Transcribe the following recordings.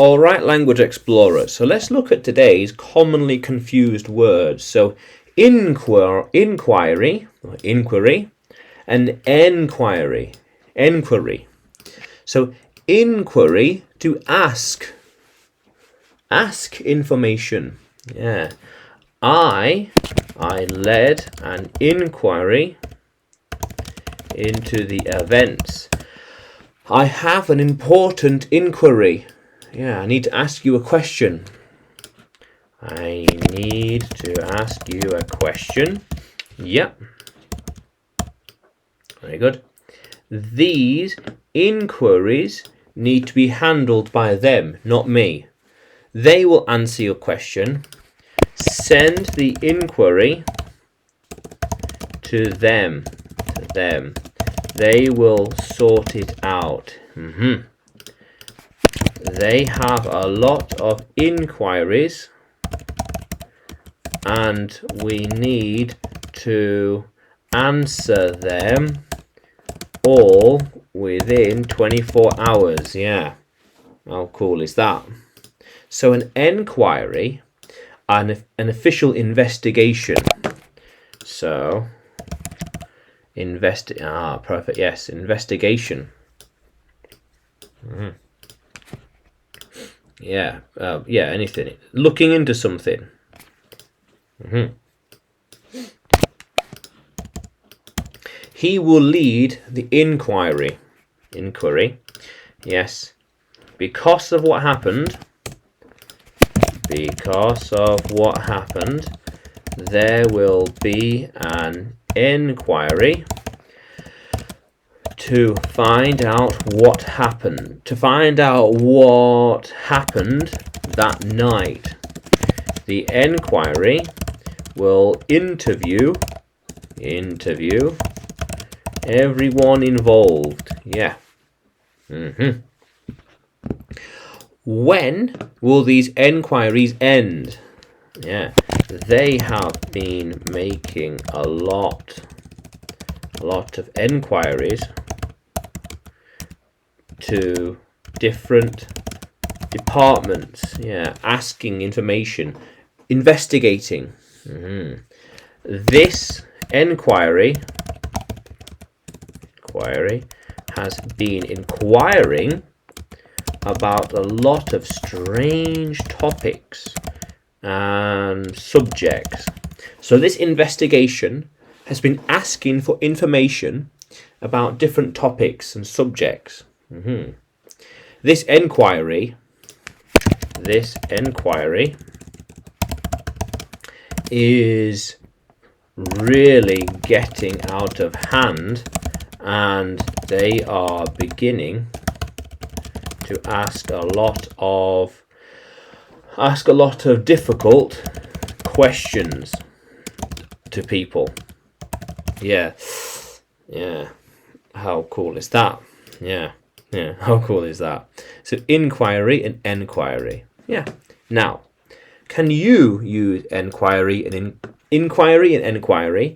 All right, language explorers. So let's look at today's commonly confused words. So inquiry, and enquiry. So inquiry, to ask information. Yeah. I led an inquiry into the events. I have an important inquiry. Yeah, I need to ask you a question. I need to ask you a question. Yep. Very good. These inquiries need to be handled by them, not me. They will answer your question. Send the inquiry to them. They will sort it out. They have a lot of inquiries and we need to answer them all within 24 hours. Yeah, how cool is that? So an enquiry, an official investigation. So perfect. Yes, investigation. Yeah, anything. Looking into something. He will lead the inquiry. Yes. Because of what happened, there will be an inquiry to find out what happened. That night. The enquiry will interview everyone involved. Yeah. When will these enquiries end? Yeah. They have been making a lot of enquiries to different departments. Yeah, asking information, investigating. This inquiry has been inquiring about a lot of strange topics and subjects. So this investigation has been asking for information about different topics and subjects. This inquiry is really getting out of hand, and they are beginning to ask a lot of difficult questions to people. Yeah. How cool is that? Yeah. How cool is that? So inquiry and enquiry. Yeah. Now, can you use enquiry and enquiry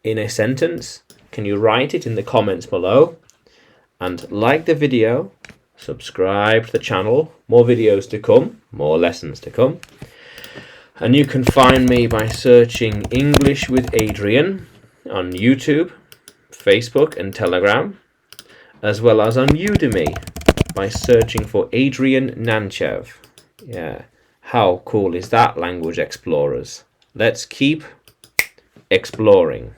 in a sentence? Can you write it in the comments below? And like the video, subscribe to the channel. More videos to come, more lessons to come. And you can find me by searching English with Adrian on YouTube, Facebook and Telegram, as well as on Udemy by searching for Adrian Nanchev. Yeah, how cool is that, language explorers? Let's keep exploring.